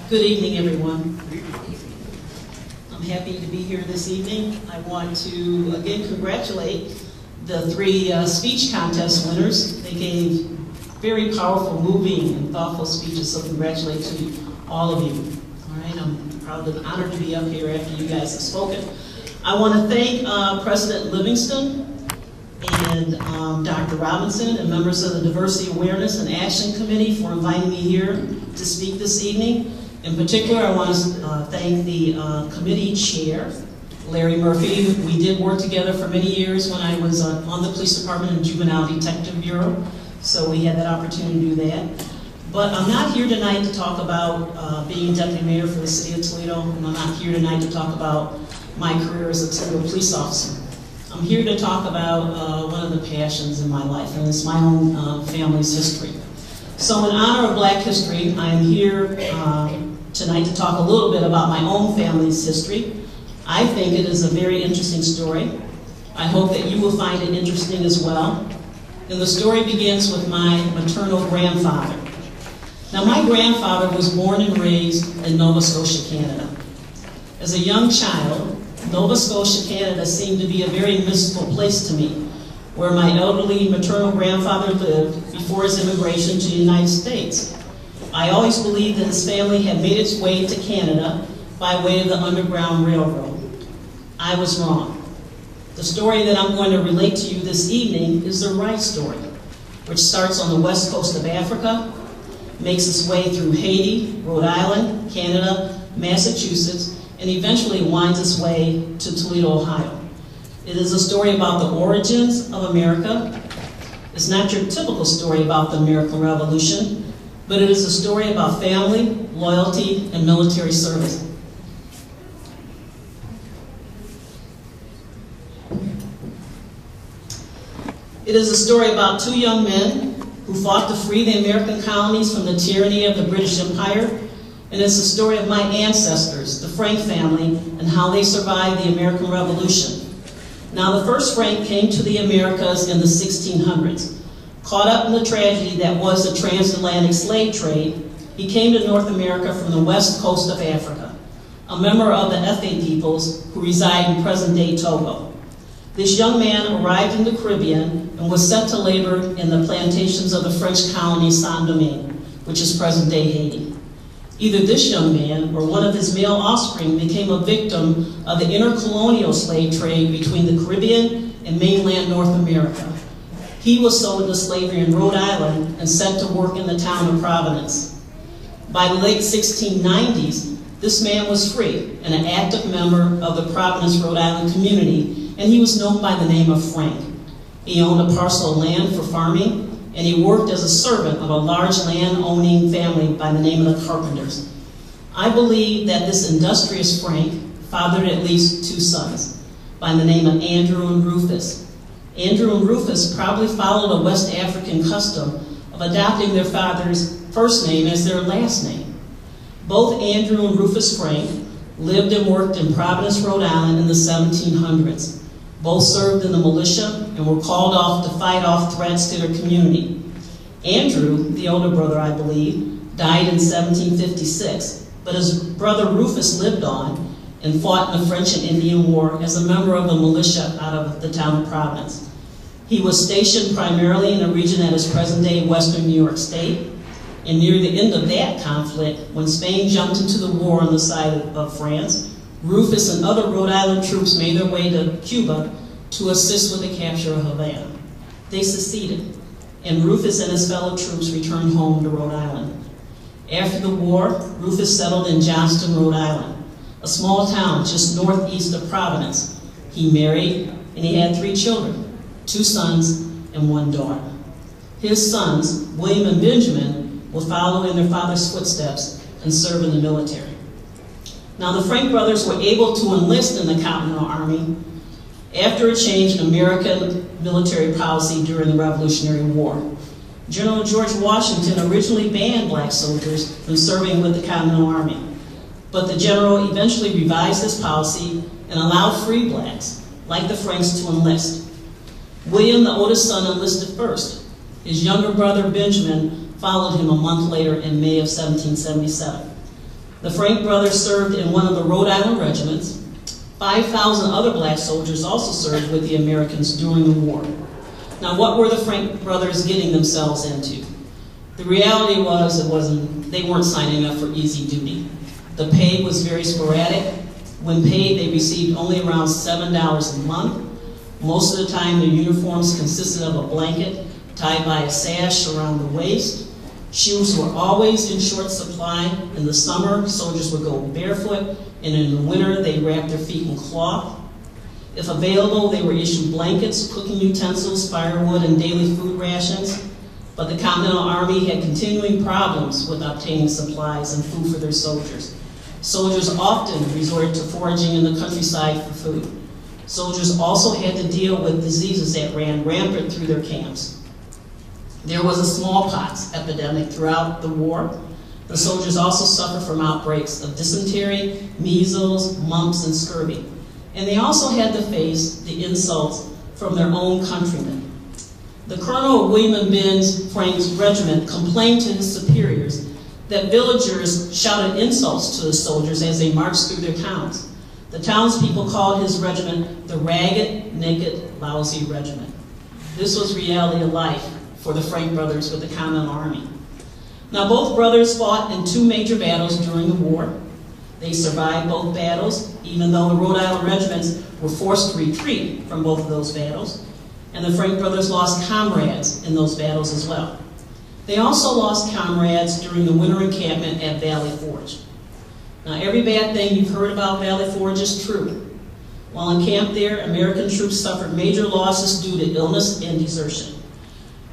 Good evening, everyone. I'm happy to be here this evening. I want to again congratulate the three speech contest winners. They gave very powerful, moving, and thoughtful speeches, so congratulations to all of you. All right, I'm proud and honored to be up here after you guys have spoken. I want to thank President Livingston and Dr. Robinson and members of the Diversity Awareness and Action Committee for inviting me here to speak this evening. In particular, I want to thank the committee chair, Larry Murphy. We did work together for many years when I was on the police department and Juvenile Detective Bureau, so we had that opportunity to do that. But I'm not here tonight to talk about being deputy mayor for the city of Toledo, and I'm not here tonight to talk about my career as a Toledo police officer. I'm here to talk about one of the passions in my life, and it's my own family's history. So in honor of Black History, I am here tonight to talk a little bit about my own family's history. I think it is a very interesting story. I hope that you will find it interesting as well. And the story begins with my maternal grandfather. Now, my grandfather was born and raised in Nova Scotia, Canada. As a young child, Nova Scotia, Canada seemed to be a very mystical place to me, where my elderly maternal grandfather lived before his immigration to the United States. I always believed that his family had made its way to Canada by way of the Underground Railroad. I was wrong. The story that I'm going to relate to you this evening is the right story, which starts on the west coast of Africa, makes its way through Haiti, Rhode Island, Canada, Massachusetts, and eventually winds its way to Toledo, Ohio. It is a story about the origins of America. It's not your typical story about the American Revolution, but it is a story about family, loyalty, and military service. It is a story about two young men who fought to free the American colonies from the tyranny of the British Empire, and it's the story of my ancestors, the Frank family, and how they survived the American Revolution. Now, the first Frank came to the Americas in the 1600s. Caught up in the tragedy that was the transatlantic slave trade, he came to North America from the west coast of Africa, a member of the Efe peoples who reside in present-day Togo. This young man arrived in the Caribbean and was sent to labor in the plantations of the French colony Saint-Domingue, which is present-day Haiti. Either this young man or one of his male offspring became a victim of the intercolonial slave trade between the Caribbean and mainland North America. He was sold into slavery in Rhode Island and sent to work in the town of Providence. By the late 1690s, this man was free and an active member of the Providence, Rhode Island community, and he was known by the name of Frank. He owned a parcel of land for farming, and he worked as a servant of a large land-owning family by the name of the Carpenters. I believe that this industrious Frank fathered at least two sons by the name of Andrew and Rufus. Andrew and Rufus probably followed a West African custom of adopting their father's first name as their last name. Both Andrew and Rufus Frank lived and worked in Providence, Rhode Island in the 1700s. Both served in the militia and were called off to fight off threats to their community. Andrew, the older brother I believe, died in 1756, but his brother Rufus lived on and fought in the French and Indian War as a member of the militia out of the town of Providence. He was stationed primarily in a region that is present-day western New York State, and near the end of that conflict, when Spain jumped into the war on the side of France, Rufus and other Rhode Island troops made their way to Cuba to assist with the capture of Havana. They succeeded, and Rufus and his fellow troops returned home to Rhode Island. After the war, Rufus settled in Johnston, Rhode Island, a small town just northeast of Providence. He married, and he had 3 children, 2 sons and 1 daughter. His sons, William and Benjamin, will follow in their father's footsteps and serve in the military. Now, the Frank brothers were able to enlist in the Continental Army after a change in American military policy during the Revolutionary War. General George Washington originally banned black soldiers from serving with the Continental Army, but the general eventually revised this policy and allowed free blacks, like the Franks, to enlist. William, the oldest son, enlisted first. His younger brother, Benjamin, followed him a month later in May of 1777. The Frank brothers served in one of the Rhode Island regiments. 5,000 other black soldiers also served with the Americans during the war. Now, what were the Frank brothers getting themselves into? The reality was they weren't signing up for easy duty. The pay was very sporadic. When paid, they received only around $7 a month. Most of the time, their uniforms consisted of a blanket tied by a sash around the waist. Shoes were always in short supply. In the summer, soldiers would go barefoot, and in the winter, they wrapped their feet in cloth. If available, they were issued blankets, cooking utensils, firewood, and daily food rations. But the Continental Army had continuing problems with obtaining supplies and food for their soldiers. Soldiers often resorted to foraging in the countryside for food. Soldiers also had to deal with diseases that ran rampant through their camps. There was a smallpox epidemic throughout the war. The soldiers also suffered from outbreaks of dysentery, measles, mumps, and scurvy. And they also had to face the insults from their own countrymen. The colonel of William and Ben Frank's regiment complained to his superiors that villagers shouted insults to the soldiers as they marched through their towns. The townspeople called his regiment the Ragged, Naked, Lousy Regiment. This was reality of life for the Frank brothers with the Continental Army. Now, both brothers fought in 2 major battles during the war. They survived both battles, even though the Rhode Island regiments were forced to retreat from both of those battles. And the Frank brothers lost comrades in those battles as well. They also lost comrades during the winter encampment at Valley Forge. Now, every bad thing you've heard about Valley Forge is true. While encamped there, American troops suffered major losses due to illness and desertion.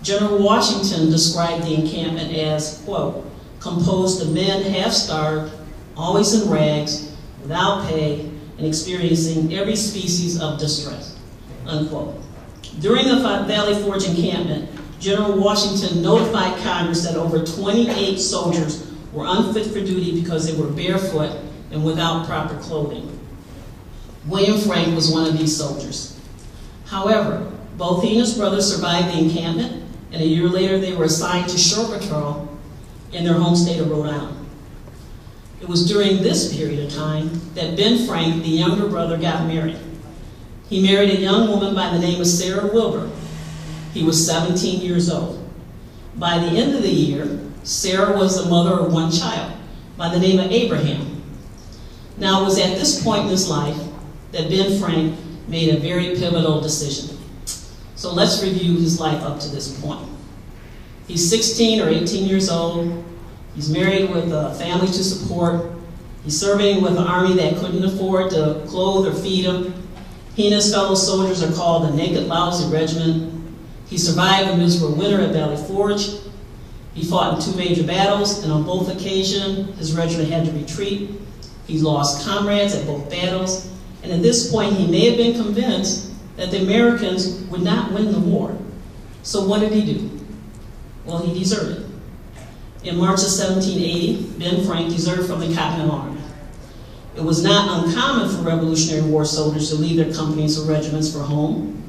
General Washington described the encampment as, quote, composed of men half-starved, always in rags, without pay, and experiencing every species of distress, unquote. During the Valley Forge encampment, General Washington notified Congress that over 28 soldiers were unfit for duty because they were barefoot and without proper clothing. William Frank was one of these soldiers. However, both he and his brother survived the encampment, and a year later they were assigned to shore patrol in their home state of Rhode Island. It was during this period of time that Ben Frank, the younger brother, got married. He married a young woman by the name of Sarah Wilbur. He was 17 years old. By the end of the year, Sarah was the mother of one child by the name of Abraham. Now, it was at this point in his life that Ben Frank made a very pivotal decision. So let's review his life up to this point. He's 16 or 18 years old. He's married with a family to support. He's serving with an army that couldn't afford to clothe or feed him. He and his fellow soldiers are called the Naked Lousy Regiment. He survived the miserable winter at Valley Forge. He fought in 2 major battles, and on both occasions, his regiment had to retreat. He lost comrades at both battles, and at this point, he may have been convinced that the Americans would not win the war. So what did he do? Well, he deserted. In March of 1780, Ben Frank deserted from the Continental Army. It was not uncommon for Revolutionary War soldiers to leave their companies or regiments for home.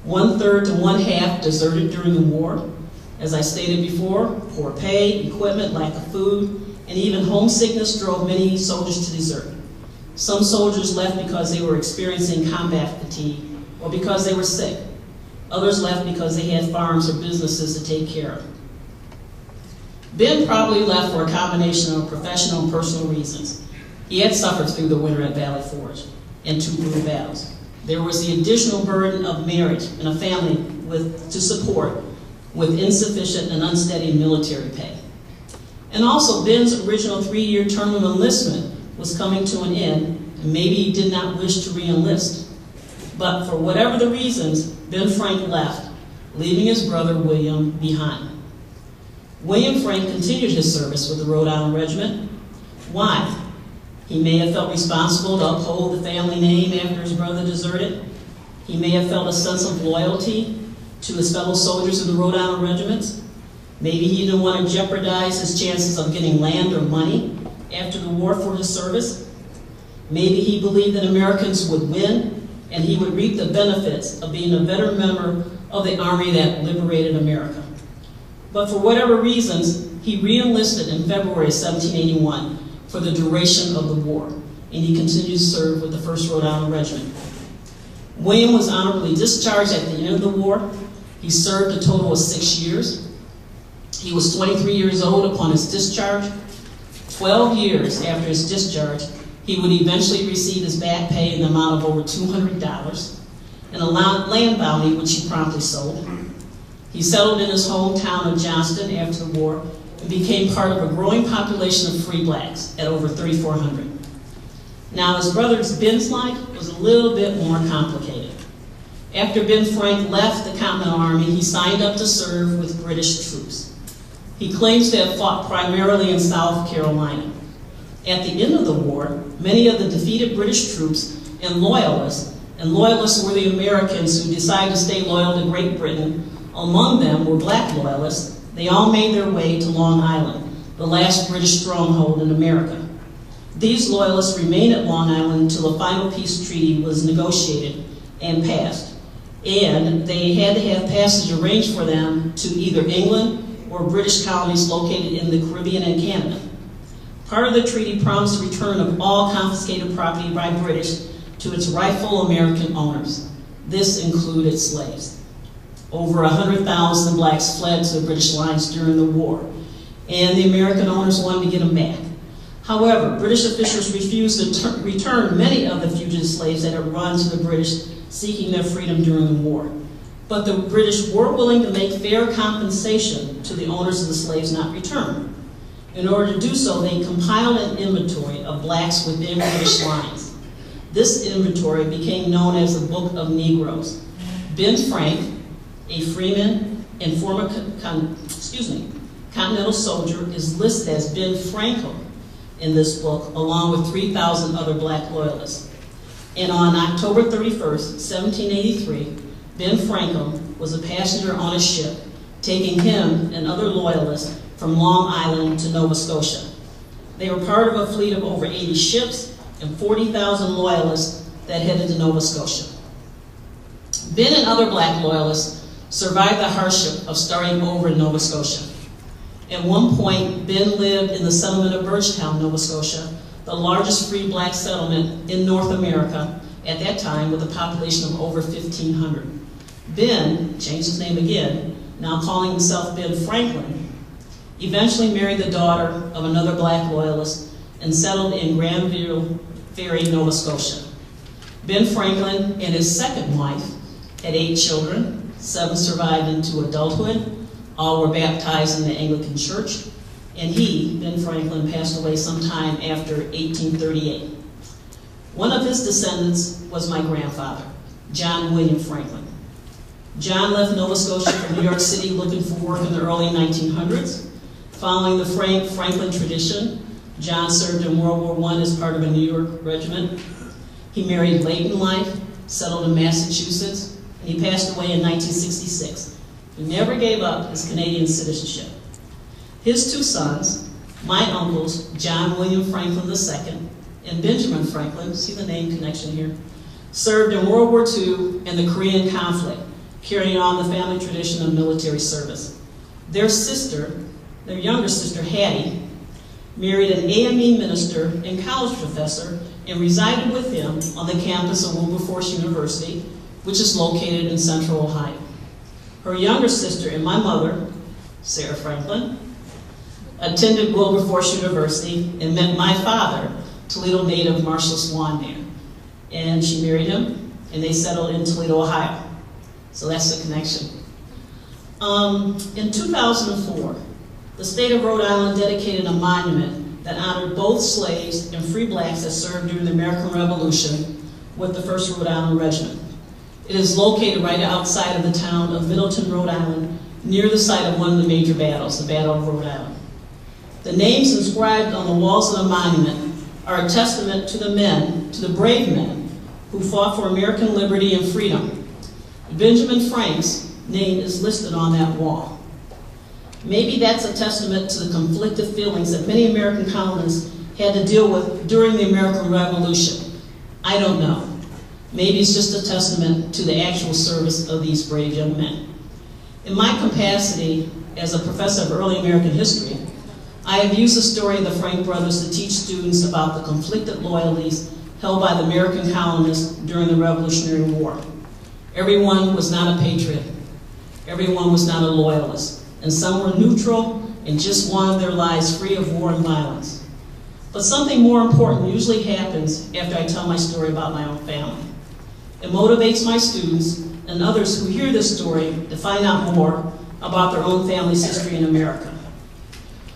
1/3 to 1/2 deserted during the war. As I stated before, poor pay, equipment, lack of food, and even homesickness drove many soldiers to desert. Some soldiers left because they were experiencing combat fatigue or because they were sick. Others left because they had farms or businesses to take care of. Ben probably left for a combination of professional and personal reasons. He had suffered through the winter at Valley Forge and 2 brutal battles. There was the additional burden of marriage and a family to support with insufficient and unsteady military pay. And also, Ben's original 3-year term of enlistment was coming to an end, and maybe he did not wish to re-enlist. But for whatever the reasons, Ben Frank left, leaving his brother William behind. William Frank continued his service with the Rhode Island Regiment. Why? He may have felt responsible to uphold the family name after his brother deserted. He may have felt a sense of loyalty to his fellow soldiers in the Rhode Island regiments. Maybe he didn't want to jeopardize his chances of getting land or money after the war for his service. Maybe he believed that Americans would win and he would reap the benefits of being a veteran member of the army that liberated America. But for whatever reasons, he re-enlisted in February of 1781 for the duration of the war, and he continued to serve with the 1st Rhode Island Regiment. William was honorably discharged at the end of the war. He served a total of 6 years. He was 23 years old upon his discharge. 12 years after his discharge, he would eventually receive his back pay in the amount of over $200 and a land bounty, which he promptly sold. He settled in his hometown of Johnston after the war and became part of a growing population of free blacks at over 3,400. Now, his brother Ben's life was a little bit more complicated. After Ben Frank left the Continental Army, he signed up to serve with British troops. He claims to have fought primarily in South Carolina. At the end of the war, many of the defeated British troops and loyalists were the Americans who decided to stay loyal to Great Britain. Among them were black loyalists. They all made their way to Long Island, the last British stronghold in America. These loyalists remained at Long Island until a final peace treaty was negotiated and passed. And they had to have passage arranged for them to either England or British colonies located in the Caribbean and Canada. Part of the treaty promised the return of all confiscated property by British to its rightful American owners. This included slaves. Over 100,000 blacks fled to the British lines during the war, and the American owners wanted to get them back. However, British officials refused to return many of the fugitive slaves that had run to the British seeking their freedom during the war. But the British were willing to make fair compensation to the owners of the slaves not returned. In order to do so, they compiled an inventory of blacks within British lines. This inventory became known as the Book of Negroes. Ben Frank, a freeman and former Continental soldier, is listed as Ben Franklin in this book, along with 3,000 other black loyalists. And on October 31st, 1783, Ben Franklin was a passenger on a ship, taking him and other loyalists from Long Island to Nova Scotia. They were part of a fleet of over 80 ships and 40,000 loyalists that headed to Nova Scotia. Ben and other black loyalists survived the hardship of starting over in Nova Scotia. At one point, Ben lived in the settlement of Birchtown, Nova Scotia, the largest free black settlement in North America at that time, with a population of over 1,500. Ben changed his name again, now calling himself Ben Franklin, eventually married the daughter of another black loyalist and settled in Granville Ferry, Nova Scotia. Ben Franklin and his second wife had 8 children. 7 survived into adulthood. All were baptized in the Anglican Church, and he, Ben Franklin, passed away sometime after 1838. One of his descendants was my grandfather, John William Franklin. John left Nova Scotia for New York City looking for work in the early 1900s. Following the Franklin tradition, John served in World War I as part of a New York regiment. He married late in life, settled in Massachusetts, and he passed away in 1966. He never gave up his Canadian citizenship. His 2 sons, my uncles, John William Franklin II and Benjamin Franklin, see the name connection here, served in World War II and the Korean conflict, carrying on the family tradition of military service. Their younger sister, Hattie, married an AME minister and college professor and resided with him on the campus of Wilberforce University, which is located in Central Ohio. Her younger sister and my mother, Sarah Franklin, attended Wilberforce University and met my father, Toledo native Marshall Swan, there. And she married him, and they settled in Toledo, Ohio. So that's the connection. In 2004, the state of Rhode Island dedicated a monument that honored both slaves and free blacks that served during the American Revolution with the 1st Rhode Island Regiment. It is located right outside of the town of Middleton, Rhode Island, near the site of one of the major battles, the Battle of Rhode Island. The names inscribed on the walls of the monument are a testament to the men, to the brave men, who fought for American liberty and freedom. Benjamin Frank's name is listed on that wall. Maybe that's a testament to the conflicted feelings that many American colonists had to deal with during the American Revolution. I don't know. Maybe it's just a testament to the actual service of these brave young men. In my capacity as a professor of early American history, I have used the story of the Frank brothers to teach students about the conflicted loyalties held by the American colonists during the Revolutionary War. Everyone was not a patriot. Everyone was not a loyalist. And some were neutral and just wanted their lives free of war and violence. But something more important usually happens after I tell my story about my own family. It motivates my students and others who hear this story to find out more about their own family's history in America.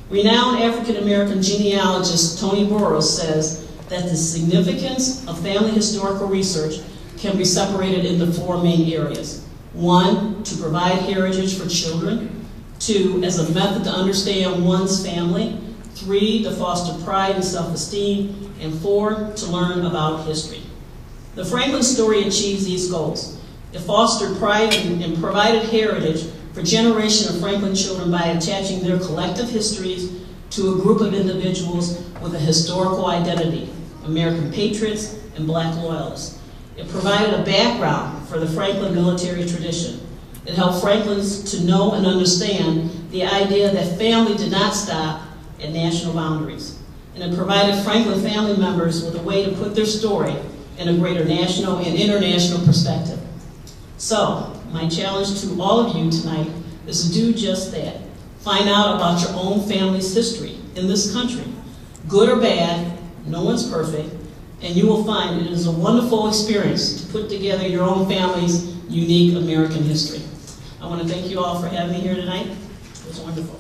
Renowned African-American genealogist Tony Burroughs says that the significance of family historical research can be separated into four main areas. One, to provide heritage for children. Two, as a method to understand one's family. Three, to foster pride and self-esteem. And four, to learn about history. The Franklin story achieves these goals. It fostered pride and provided heritage for generations of Franklin children by attaching their collective histories to a group of individuals with a historical identity, American patriots and black loyalists. It provided a background for the Franklin military tradition. It helped Franklins to know and understand the idea that family did not stop at national boundaries. And it provided Franklin family members with a way to put their story in a greater national and international perspective. So, my challenge to all of you tonight is to do just that. Find out about your own family's history in this country. Good or bad, no one's perfect, and you will find it is a wonderful experience to put together your own family's unique American history. I want to thank you all for having me here tonight. It was wonderful.